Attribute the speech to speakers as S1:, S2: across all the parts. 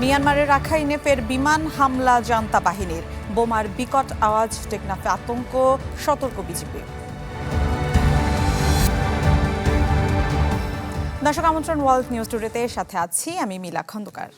S1: মিয়ানমারের রাখাইনে ফের বিমান হামলা জান্তা বাহিনীর। বোমার বিকট আওয়াজ, টেকনাফে আতঙ্ক, সতর্ক বিজিবি। দর্শক আমন্ত্রণ ওয়ার্ল্ড নিউজ টুডেতে, সাথে আছি আমি মিলা খন্দকার।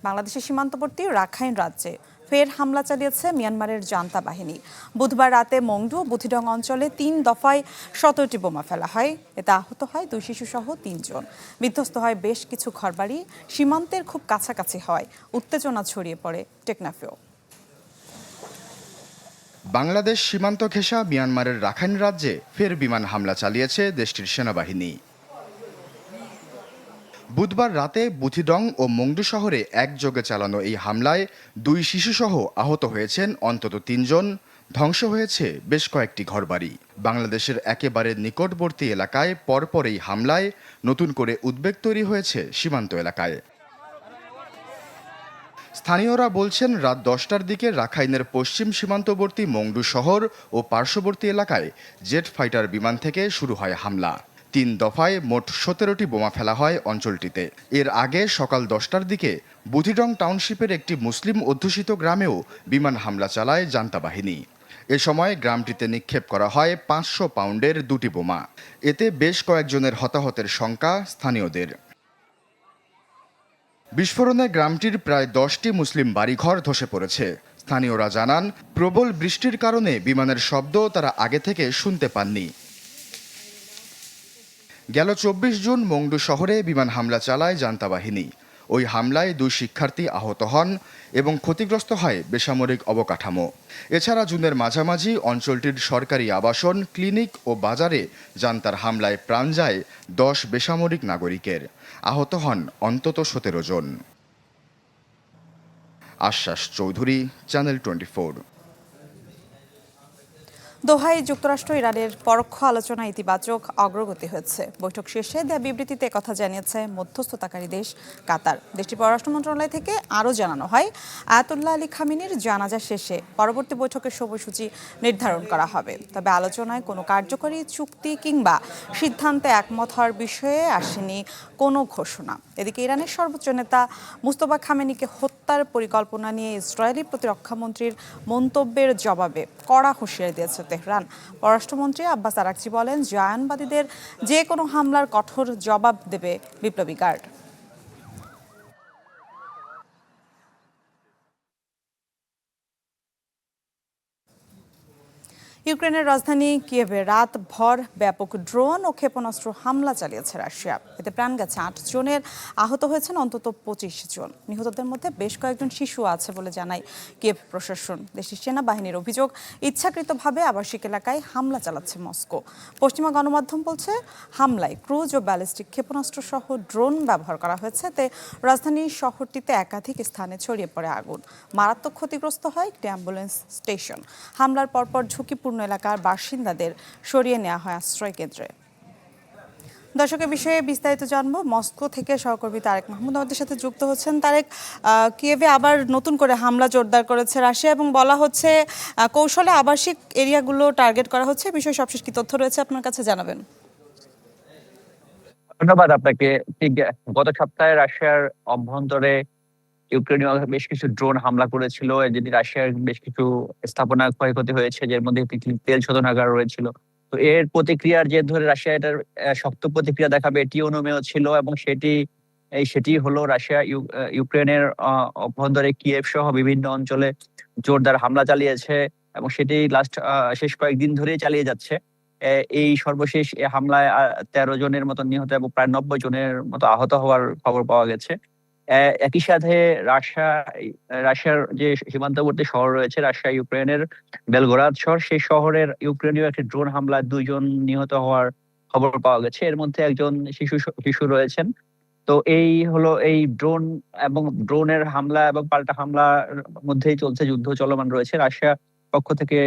S1: বাংলাদেশের সীমান্তবর্তী রাখাইন রাজ্যে ফের হামলা চালিয়েছে মিয়ানমারের জান্তা বাহিনী। বুধবার রাতে মংডু বুথিডং অঞ্চলে ৩ দফায় ১৭টি বোমা ফেলা হয়। এতে আহত হয় ২ শিশুসহ ৩ জন। বিধ্বস্ত হয় বেশ কিছু ঘরবাড়ি। সীমান্তের খুব কাছাকাছি হয় উত্তেজনা ছড়িয়ে পড়ে টেকনাফেও।
S2: বাংলাদেশ সীমান্ত ঘেঁষা মিয়ানমারের রাখাইন রাজ্যে ফের বিমান হামলা চালিয়েছে দেশটির সেনাবাহিনী। বুধবার রাতে বুথিডং ও মংডু শহরে একযোগে চালানো এই হামলায় ২ শিশুসহ আহত হয়েছেন অন্তত ৩ জন। ধ্বংস হয়েছে বেশ কয়েকটি ঘরবাড়ি। বাংলাদেশের একেবারে নিকটবর্তী এলাকায় পরপর এই হামলায় নতুন করে উদ্বেগ তৈরি হয়েছে সীমান্ত এলাকায়। স্থানীয়রা বলছেন, রাত ১০টার দিকে রাখাইনের পশ্চিম সীমান্তবর্তী মংডু শহর ও পার্শ্ববর্তী এলাকায় জেট ফাইটার বিমান থেকে শুরু হয় হামলা। ৩ দফায় মোট ১৭টি বোমা ফেলা হয় অঞ্চলটিতে। এর আগে সকাল ১০টার দিকে বুথিডং টাউনশিপের একটি মুসলিম অধ্যুষিত গ্রামেও বিমান হামলা চালায় জান্তা বাহিনী। এ সময় গ্রামটিতে নিক্ষেপ করা হয় ৫০০ পাউন্ডের ২টি বোমা। এতে বেশ কয়েকজনের হতাহতের শঙ্কা স্থানীয়দের। বিস্ফোরণে গ্রামটির প্রায় ১০টি মুসলিম বাড়িঘর ধসে পড়েছে। স্থানীয়রা জানান, প্রবল বৃষ্টির কারণে বিমানের শব্দ তারা আগে থেকে শুনতে পাননি। গেল ২৪ জুন মংডু শহরে বিমান হামলা চালায় জান্তা বাহিনী। ওই হামলায় ২ শিক্ষার্থী আহত হন এবং ক্ষতিগ্রস্ত হয় বেসামরিক অবকাঠামো। এছাড়া জুনের মাঝামাঝি অঞ্চলটির সরকারি আবাসন, ক্লিনিক ও বাজারে জান্তার হামলায় প্রাণ যায় ১০ বেসামরিক নাগরিকের। আহত হন অন্তত ১৭ জন। আশ্বাস চৌধুরী, চ্যানেল 24।
S1: দোহায় যুক্তরাষ্ট্র ইরানের পরোক্ষ আলোচনা ইতিবাচক অগ্রগতি হয়েছে। বৈঠক শেষে দেয়া বিবৃতিতে কথা জানিয়েছে মধ্যস্থতাকারী দেশ কাতার। দেশটির পররাষ্ট্র মন্ত্রণালয় থেকে আরও জানানো হয়, আয়াতুল্লাহ আলী খামেনির জানাজা শেষে পরবর্তী বৈঠকের সময়সূচি নির্ধারণ করা হবে। তবে আলোচনায় কোনো কার্যকরী চুক্তি কিংবা সিদ্ধান্তে একমত হওয়ার বিষয়ে আসেনি কোনো ঘোষণা। এদিকে ইরানের সর্বোচ্চ নেতা মুস্তফা খামেনিকে হত্যার পরিকল্পনা নিয়ে ইসরায়েলি প্রতিরক্ষামন্ত্রীর মন্তব্যের জবাবে কড়া হুঁশিয়ারি দিয়েছে তেহরান। পররাষ্ট্রমন্ত্রী আব্বাস আরাকচি বলেন, জায়ানবাদীদের যে কোনো হামলার কঠোর জবাব দেবে বিপ্লবী গার্ড। ইউক্রেনের রাজধানী কিয়েভে রাত ভর ব্যাপক ড্রোন ও ক্ষেপণাস্ত্র হামলা চালিয়েছে রাশিয়া। এতে প্রাণ গেছে ৮ জনের, আহত হয়েছেন অন্তত ২৫ জন। নিহতদের মধ্যে বেশ কয়েকজন শিশু আছে বলে জানায় কিয়েভ প্রশাসন। দেশটির সেনাবাহিনীর অভিযোগ, ইচ্ছাকৃতভাবে আবাসিক এলাকায় হামলা চালাচ্ছে মস্কো। পশ্চিমা গণমাধ্যম বলছে, হামলায় ক্রুজ ও ব্যালিস্টিক ক্ষেপণাস্ত্র সহ ড্রোন ব্যবহার করা হয়েছে। এতে রাজধানীর শহরটিতে একাধিক স্থানে ছড়িয়ে পড়ে আগুন। মারাত্মক ক্ষতিগ্রস্ত হয় একটি অ্যাম্বুলেন্স স্টেশন। হামলার পরপর ঝুঁকিপূর্ণ এলাকার বাসিন্দাদের সরিয়ে নেওয়া হয় আশ্রয় কেন্দ্রে। দর্শকের বিষয়ে বিস্তারিত জানবো, মস্কো থেকে সহকর্মী তারেক মাহমুদ আমাদের সাথে যুক্ত হচ্ছেন। তারেক, কিয়েভে আবার নতুন করে হামলা জোরদার করেছে রাশিয়া এবং বলা হচ্ছে কৌশলে আবাসিক এরিয়াগুলো টার্গেট করা হচ্ছে। বিষয়ে সবশেষ কি তথ্য রয়েছে আপনার কাছে জানাবেন?
S3: ধন্যবাদ আপনাকে। ঠিক গত সপ্তাহে রাশিয়ার অভ্যন্তরে ইউক্রেনীয় বেশ কিছু ড্রোন হামলা করেছিল। যেটি রাশিয়ার বেশ কিছু স্থাপনা ক্ষয়ক্ষতি হয়েছে, যার মধ্যে একটি তেল শোধনাগার রয়েছিল। তো এর প্রতিক্রিয়ার জের ধরে রাশিয়া এটার শক্ত প্রতিক্রিয়া দেখাবে এটি অনুমেয় ছিল, এবং সেটি হলো রাশিয়া ইউক্রেনের অভ্যন্তরে কিয়েভ সহ বিভিন্ন অঞ্চলে জোরদার হামলা চালিয়েছে, এবং সেটি শেষ কয়েকদিন ধরেই চালিয়ে যাচ্ছে। এই সর্বশেষ এ হামলায় ১৩ জনের মতো নিহত এবং প্রায় ৯০ জনের মতো আহত হওয়ার খবর পাওয়া গেছে। একই সাথে রাশিয়ার যে সীমান্তবর্তী শহর রয়েছে, রাশিয়া ইউক্রেনের বেলগোরাদ শহর, সেই শহরের ইউক্রেনীয় একটি ড্রোন হামলায় ২ জন নিহত হওয়ার খবর পাওয়া গেছে। এর মধ্যে একজন শিশু রয়েছেন। তো এই হলো এই ড্রোনের হামলা এবং পাল্টা হামলার মধ্যেই চলছে, যুদ্ধ চলমান রয়েছে। রাশিয়া পক্ষ থেকে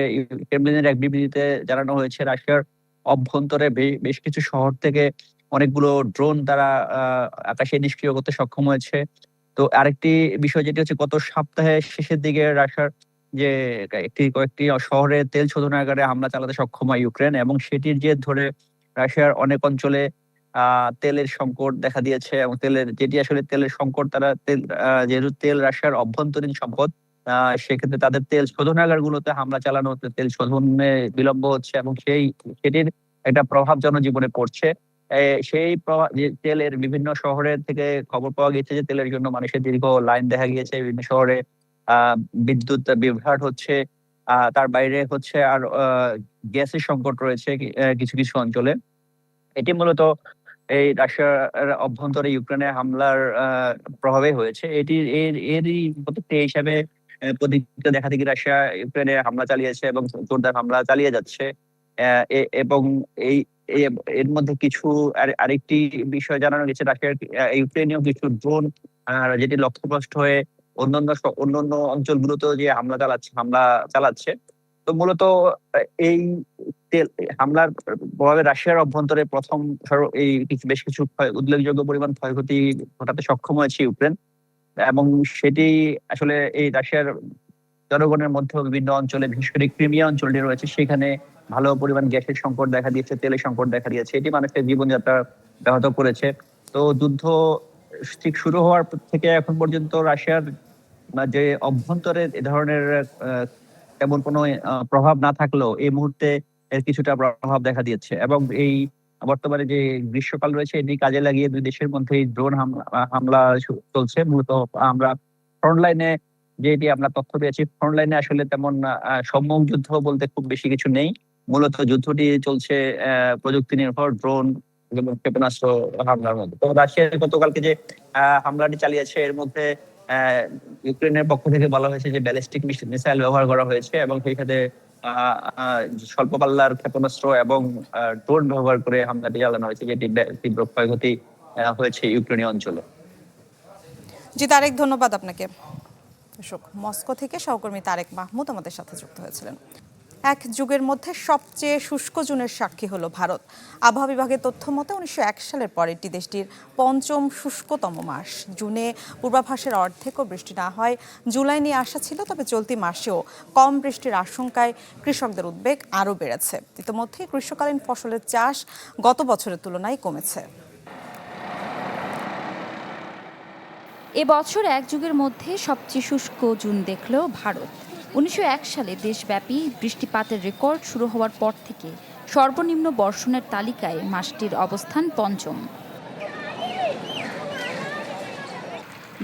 S3: ক্রেমলিনের এক বিবৃতিতে জানানো হয়েছে, রাশিয়ার অভ্যন্তরে বেশ কিছু শহর থেকে অনেকগুলো ড্রোন তারা আকাশে নিষ্ক্রিয় করতে সক্ষম হয়েছে। তো আরেকটি বিষয় যেটি হচ্ছে, গত সপ্তাহের শেষের দিকে রাশিয়ার যে কয়েকটি শহরে তেল শোধনাগারে হামলা চালাতে সক্ষম হয় ইউক্রেন, এবং সেটির জের ধরে রাশিয়ার অনেক অঞ্চলে তেলের সংকট দেখা দিয়েছে এবং যেটি আসলে তেলের সংকট, তারা যেহেতু তেল রাশিয়ার অভ্যন্তরীণ সম্পদ, সেক্ষেত্রে তাদের তেল শোধনাগারগুলোতে হামলা চালানো হচ্ছে, তেল শোধনে বিলম্ব হচ্ছে এবং সেটির একটা প্রভাব জনজীবনে পড়ছে। সেই যে তেলের বিভিন্ন শহরের থেকে খবর পাওয়া গেছে যে তেলের জন্য মানুষের দীর্ঘ লাইন দেখা গিয়েছে বিভিন্ন শহরে। বিদ্যুৎ বিভ্রাট হচ্ছে। তার বাইরে হচ্ছে আর গ্যাসের সংকট রয়েছে কিছু কিছু অঞ্চলে। এটি মূলত এই রাশিয়ার অভ্যন্তরে ইউক্রেনে হামলার প্রভাবে হয়েছে। এরই প্রতিক্রিয়া হিসাবে প্রতিক্রিয়া দেখাতে গিয়ে রাশিয়া ইউক্রেনে হামলা চালিয়েছে এবং জোরদার হামলা চালিয়ে যাচ্ছে। এবং এই এর মধ্যে কিছু আরেকটি বিষয় জানানো গেছে, রাশিয়ার ইউক্রেনীয় কিছু ড্রোন যেটি লক্ষ্যভ্রষ্ট হয়ে অন্যান্য অঞ্চলগুলোতেও যে হামলা চালাচ্ছে। তো মূলত এই হামলার প্রভাবে রাশিয়ার অভ্যন্তরে প্রথম এই বেশ কিছু উল্লেখযোগ্য পরিমাণ ক্ষয়ক্ষতি ঘটাতে সক্ষম হয়েছে ইউক্রেন, এবং সেটি আসলে এই রাশিয়ার জনগণের মধ্যে বিভিন্ন অঞ্চলে, বিশেষ করে ক্রিমিয়া অঞ্চলটি রয়েছে, সেখানে ভালো পরিমাণ গ্যাসের সংকট দেখা দিয়েছে, তেলের সংকট দেখা দিয়েছে। এটি মানুষের জীবনযাত্রা ব্যাহত করেছে। তো যুদ্ধ ঠিক শুরু হওয়ার থেকে এখন পর্যন্ত রাশিয়ার যে অভ্যন্তরে এ ধরনের তেমন কোনো প্রভাব না থাকলেও এই মুহূর্তে এর কিছুটা প্রভাব দেখা দিয়েছে, এবং এই বর্তমানে যে গ্রীষ্মকাল রয়েছে এটি কাজে লাগিয়ে দুই দেশের মধ্যে ড্রোন হামলা চলছে। মূলত আমরা ফ্রন্ট লাইনে যেটি আমরা তথ্য পেয়েছি, ফ্রন্ট লাইনে আসলে তেমন সম্মুখ যুদ্ধ বলতে খুব বেশি কিছু নেই। মূলত যুদ্ধটি চলছে প্রযুক্তি নির্ভর ড্রোন এবং ক্ষেপণাস্ত্র হামলার মধ্যে। তো রাশিয়া গতকালকে যে হামলাটি চালিয়েছে এর মধ্যে ইউক্রেনের পক্ষ থেকে বলা হয়েছে যে ব্যালিস্টিক মিসাইল ব্যবহার করা হয়েছে এবং সেই সাথে স্বল্প পাল্লার ক্ষেপণাস্ত্র এবং ড্রোন ব্যবহার করে হামলাটি চালানো হয়েছে, যেটি তীব্র ক্ষয়ক্ষতি হয়েছে ইউক্রেনীয় অঞ্চলে।
S1: জি তারেক, ধন্যবাদ আপনাকে। মস্কো থেকে সহকর্মী তারেক মাহমুদ আমাদের সাথে যুক্ত হয়েছিলেন। এক যুগের মধ্যে সবচেয়ে শুষ্ক জুনের সাক্ষী হলো ভারত। আবহাওয়া বিভাগের তথ্য মতে 1901 সালের পর এটি দেশটির পঞ্চম শুষ্কতম মাস। জুনে পূর্বাভাসের অর্ধেকও বৃষ্টি না হয় জুলাই নিয়ে আশা ছিল, তবে চলতি মাসেও কম বৃষ্টির আশঙ্কায় কৃষকদের উদ্বেগ আরও বেড়েছে। ইতিমধ্যে গ্রীষ্মকালীন ফসলের চাষ গত বছরের তুলনায় কমেছে।
S4: এবছর এক যুগের মধ্যে সবচেয়ে শুষ্ক জুন দেখল ভারত। 1901 সালে দেশব্যাপী বৃষ্টিপাতের রেকর্ড শুরু হওয়ার পর থেকে সর্বনিম্ন বর্ষণের তালিকায় মাসটির অবস্থান পঞ্চম।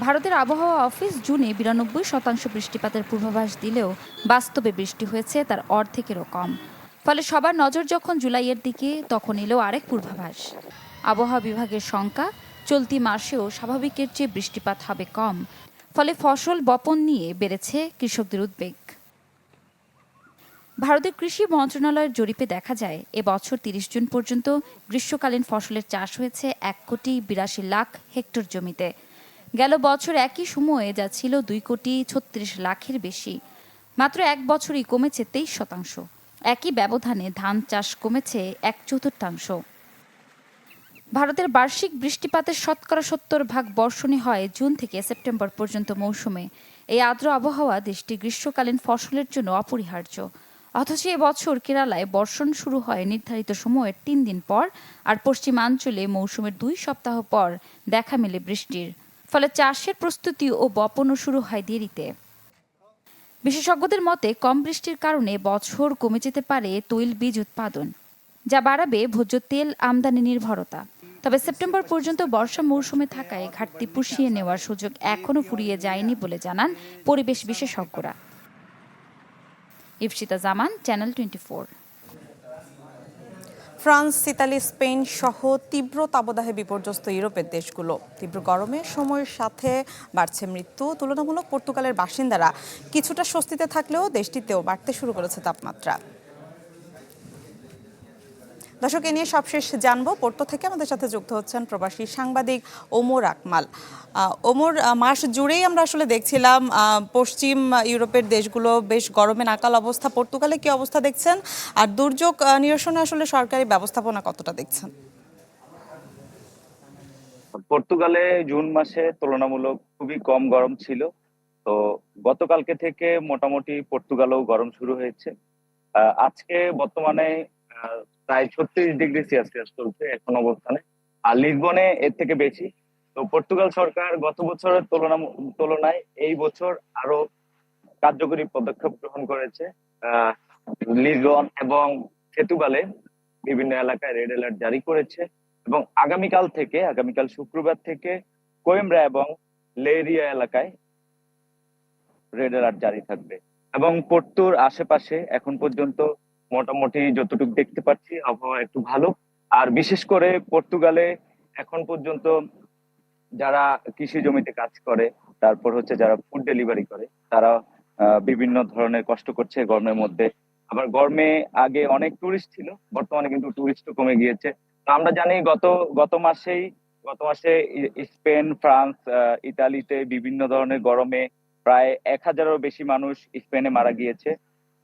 S4: ভারতের আবহাওয়া অফিস জুনে 92% বৃষ্টিপাতের পূর্বাভাস দিলেও বাস্তবে বৃষ্টি হয়েছে তার অর্ধেকেরও কম। ফলে সবার নজর যখন জুলাইয়ের দিকে, তখন এলো আরেক পূর্বাভাস। আবহাওয়া বিভাগের শঙ্কা, চলতি মাসেও স্বাভাবিকের চেয়ে বৃষ্টিপাত হবে কম, ফলে ফসল বপন নিয়ে বেড়েছে কৃষকদের উদ্বেগ। ভারতের কৃষি মন্ত্রণালয়ের জরিপে দেখা যায় এবছর 30 জুন পর্যন্ত গ্রীষ্মকালীন ফসলের চাষ হয়েছে 1,82,00,000 হেক্টর জমিতে। গেল বছর একই সময়ে যা ছিল 2,36,00,000-এর বেশি। মাত্র এক বছরই কমেছে 23%। একই ব্যবধানে ধান চাষ কমেছে 1/4। ভারতের বার্ষিক বৃষ্টিপাতের 70% বর্ষণই হয় জুন থেকে সেপ্টেম্বর পর্যন্ত মৌসুমে। এই আর্দ্র আবহাওয়া দেশটি গ্রীষ্মকালীন ফসলের জন্য অপরিহার্য। অথচ এবছর কেরালায় বর্ষণ শুরু হয় নির্ধারিত সময়ের 3 দিন পর, আর পশ্চিমাঞ্চলে মৌসুমের 2 সপ্তাহ পর দেখা মেলে বৃষ্টির। ফলে চাষের প্রস্তুতি ও বপনও শুরু হয় দেরিতে। বিশেষজ্ঞদের মতে কম বৃষ্টির কারণে বছর কমে যেতে পারে তৈল বীজ উৎপাদন, যা বাড়াবে ভোজ্য তেল আমদানি নির্ভরতা। তবে সেপ্টেম্বর পর্যন্ত বর্ষা মৌসুমে থাকায় ঘাটতি পুষিয়ে নেওয়ার সুযোগ এখনও ফুরিয়ে যায়নি বলে জানান পরিবেশ বিশেষজ্ঞরা। ইফশিতা জামান, চ্যানেল 24।
S1: ফ্রান্স, ইতালি, স্পেন সহ তীব্র তাপদাহে বিপর্যস্ত ইউরোপের দেশগুলো। তীব্র গরমে সময়ের সাথে বাড়ছে মৃত্যু। তুলনামূলক পর্তুগালের বাসিন্দারা কিছুটা স্বস্তিতে থাকলেও দেশটিতেও বাড়তে শুরু করেছে তাপমাত্রা। দর্শক, এ নিয়ে সবশেষ জানবো। পোর্তো থেকে আমাদের সাথে যুক্ত হচ্ছেন প্রবাসী সাংবাদিক ওমর আকমাল। ওমর, মাস জুড়েই আমরা আসলে দেখছিলাম পশ্চিম ইউরোপের দেশগুলো বেশ গরমে নাকাল অবস্থা। পর্তুগালে কি অবস্থা দেখছেন, আর দুর্যোগ নিরসনে আসলে সরকারি ব্যবস্থাপনা কতটা দেখছেন?
S5: পর্তুগালে জুন মাসে তুলনামূলক খুবই কম গরম ছিল। তো গতকালকে থেকে মোটামুটি পর্তুগালেও গরম শুরু হয়েছে। আজকে বর্তমানে প্রায় 36 ডিগ্রি সেলসিয়াস চলছে এখন অবস্থানে। আর লিসবনে এর থেকে বেশি। তো পর্তুগাল সরকার গত বছরের তুলনায় এই বছর আরো কার্যকরী পদক্ষেপ গ্রহণ করেছে। লিসবন এবং সেতুবালে বিভিন্ন এলাকায় রেড অ্যালার্ট জারি করেছে এবং আগামীকাল শুক্রবার থেকে কোয়েম্ব্রা এবং লেরিয়া এলাকায় রেড অ্যালার্ট জারি থাকবে। এবং পোর্তুর আশেপাশে এখন পর্যন্ত মোটামুটি যতটুকু দেখতে পাচ্ছি আবহাওয়া একটু ভালো। আর বিশেষ করে পর্তুগালে এখন পর্যন্ত যারা কৃষি জমিতে কাজ করে, তারপর হচ্ছে যারা ফুড ডেলিভারি করে, তারা বিভিন্ন ধরনের কষ্ট করছে গরমের মধ্যে। আবার গরমে আগে অনেক টুরিস্ট ছিল, বর্তমানে কিন্তু টুরিস্টও কমে গিয়েছে। তো আমরা জানি গত মাসে স্পেন, ফ্রান্স, ইতালিতে বিভিন্ন ধরনের গরমে প্রায় 1000-এরও বেশি মানুষ স্পেনে মারা গিয়েছে।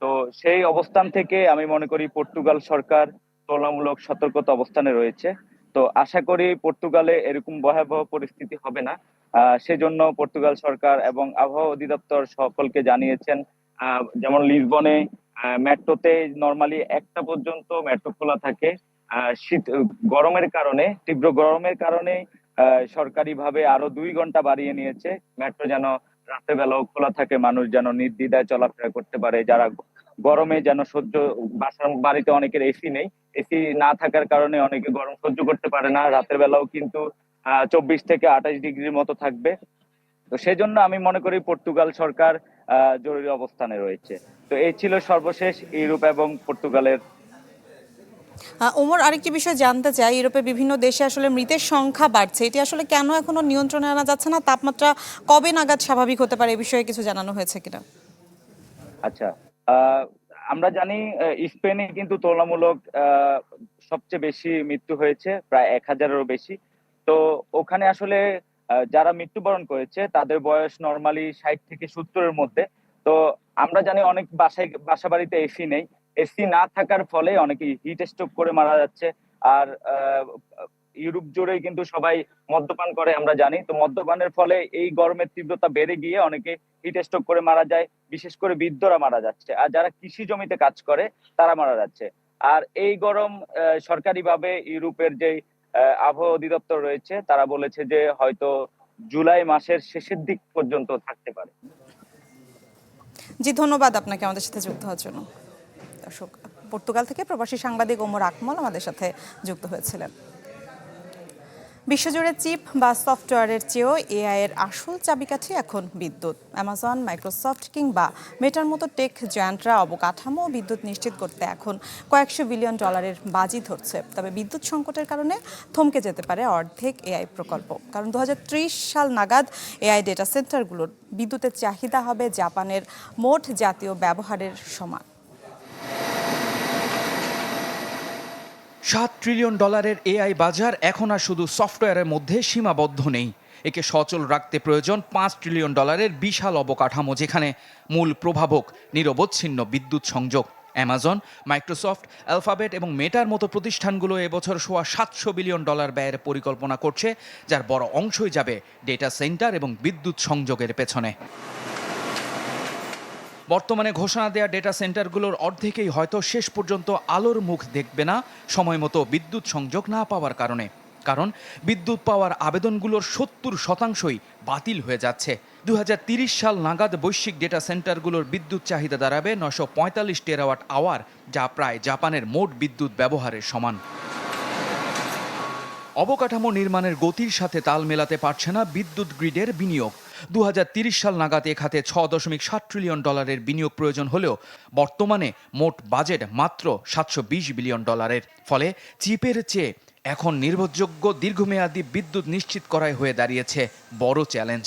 S5: তো সেই অবস্থান থেকে আমি মনে করি পর্তুগাল সরকার তুলনামূলক সতর্কতা অবস্থানে রয়েছে। তো আশা করি পর্তুগালে এরকম ভয়াবহ পরিস্থিতি হবে না। সেজন্য পর্তুগাল সরকার এবং আবহাওয়া অধিদপ্তর সকলকে জানিয়েছেন। যেমন লিসবনে মেট্রোতে নরমালি 1টা পর্যন্ত মেট্রো খোলা থাকে। তীব্র গরমের কারণে সরকারিভাবে আরো 2 ঘন্টা বাড়িয়ে নিয়েছে। মেট্রো যেন রাতের বেলাও খোলা থাকে, মানুষ যেন নির্দ্বিধায় চলাফেরা করতে পারে। যারা গরমে যেন বাড়িতে অনেকের এসি নেই, এসি না থাকার কারণে অনেকে গরম সহ্য করতে পারে না। রাতের বেলাও কিন্তু 24 থেকে 28 ডিগ্রির মতো থাকবে। তো সেই জন্য আমি মনে করি পর্তুগাল সরকার জরুরি অবস্থানে রয়েছে। তো এই ছিল সর্বশেষ ইউরোপ এবং পর্তুগালের।
S1: ওমর, আরেকটি বিষয় জানতে চাই, ইউরোপের বিভিন্ন দেশে আসলে মৃতের সংখ্যা বাড়ছে, এটি আসলে কেন এখনো নিয়ন্ত্রণে আনা যাচ্ছে না? তাপমাত্রা কবে নাগাদ স্বাভাবিক হতে পারে, এই বিষয়ে কিছু জানানো হয়েছে কিনা?
S5: আচ্ছা, আমরা জানি স্পেনে কিন্তু তুলনামূলক সবচেয়ে বেশি মৃত্যু হয়েছে, প্রায় 1000-এরও বেশি। তো ওখানে আসলে যারা মৃত্যুবরণ করেছে তাদের বয়স নরমালি 60 থেকে 70-এর মধ্যে। তো আমরা জানি অনেক বাসা বাড়িতে এসি নেই, এসি না থাকার ফলে অনেকে হিট স্ট্রোক করে মারা যাচ্ছে। আর ইউরোপ জুড়ে কিন্তু সবাই মদ্যপান করে আমরা জানি। তো মদ্যপানের ফলে এই গরমের তীব্রতা বেড়ে গিয়ে অনেকে হিট স্ট্রোক করে মারা যায়, বিশেষ করে বৃদ্ধরা মারা যাচ্ছে। আর যারা কৃষি জমিতে কাজ করে তারা মারা যাচ্ছে। আর এই গরম সরকারিভাবে ইউরোপের যে আবহাওয়া অধিদপ্তর রয়েছে তারা বলেছে যে হয়তো জুলাই মাসের শেষের দিক পর্যন্ত থাকতে পারে।
S1: জি, ধন্যবাদ আপনাকে আমাদের সাথে যুক্ত হওয়ার জন্য। দর্শক, পর্তুগাল থেকে প্রবাসী সাংবাদিক ওমর আকমল আমাদের সাথে যুক্ত হয়েছিলেন। বিশ্বজুড়ে চিপ বা সফটওয়্যারের চেয়েও এআই এর আসল চাবিকাঠি এখন বিদ্যুৎ। অ্যামাজন, মাইক্রোসফট কিংবা মেটার মতো টেক জায়ান্টরা অবকাঠামো ও বিদ্যুৎ নিশ্চিত করতে এখন কয়েকশো বিলিয়ন ডলারের বাজি ধরছে। তবে বিদ্যুৎ সংকটের কারণে থমকে যেতে পারে অর্ধেক এআই প্রকল্প, কারণ 2030 সাল নাগাদ এআই ডেটা সেন্টারগুলোর বিদ্যুতের চাহিদা হবে জাপানের মোট জাতীয় ব্যবহারের সমান।
S6: $7 ট্রিলিয়ন এআই বাজার এখন আর শুধু সফটওয়্যারের মধ্যে সীমাবদ্ধ নেই। একে সচল রাখতে প্রয়োজন $5 ট্রিলিয়ন বিশাল অবকাঠামো, যেখানে মূল প্রভাবক নিরবচ্ছিন্ন বিদ্যুৎ সংযোগ। অ্যামাজন, মাইক্রোসফট, অ্যালফাবেট এবং মেটার মতো প্রতিষ্ঠানগুলো এবছর সোয়া $700 বিলিয়ন ব্যয়ের পরিকল্পনা করছে, যার বড় অংশই যাবে ডেটা সেন্টার এবং বিদ্যুৎ সংযোগের পেছনে। বর্তমানে ঘোষণা দেয়া ডেটা সেন্টারগুলোর অর্ধেকেই হয়তো শেষ পর্যন্ত আলোর মুখ দেখবে না সময় মতো বিদ্যুৎ সংযোগ না পাওয়ার কারণে। কারণ বিদ্যুৎ পাওয়ার আবেদনগুলোর 70% বাতিল হয়ে যাচ্ছে। 2030 সাল নাগাদ বৈশ্বিক ডেটা সেন্টারগুলোর বিদ্যুৎ চাহিদা দাঁড়াবে 945 টেরাওয়াট আওয়ার, যা প্রায় জাপানের মোট বিদ্যুৎ ব্যবহারের সমান। অবকাঠামো নির্মাণের গতির সাথে তাল মেলাতে পারছে না বিদ্যুৎ গ্রিডের বিনিয়োগ। 2030 সাল নাগাদ এ খাতে $6.7 ট্রিলিয়ন বিনিয়োগ প্রয়োজন হলেও বর্তমানে মোট বাজেট মাত্র $720 বিলিয়ন। ফলে চিপের চেয়ে এখন নির্ভরযোগ্য দীর্ঘমেয়াদী বিদ্যুৎ নিশ্চিত করাই হয়ে দাঁড়িয়েছে বড় চ্যালেঞ্জ।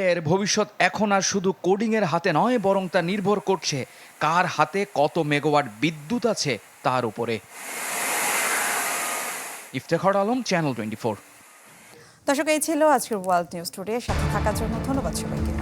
S6: এর ভবিষ্যৎ এখন আর শুধু কোডিংয়ের হাতে নয়, বরং তা নির্ভর করছে কার হাতে কত মেগাওয়াট বিদ্যুৎ আছে তার উপরে। ইফতেখার আলম, চ্যানেল 24।
S1: দর্শক, এই ছিল আজকের ওয়ার্ল্ড নিউজ টুডে। সাথে থাকার জন্য ধন্যবাদ সবাইকে।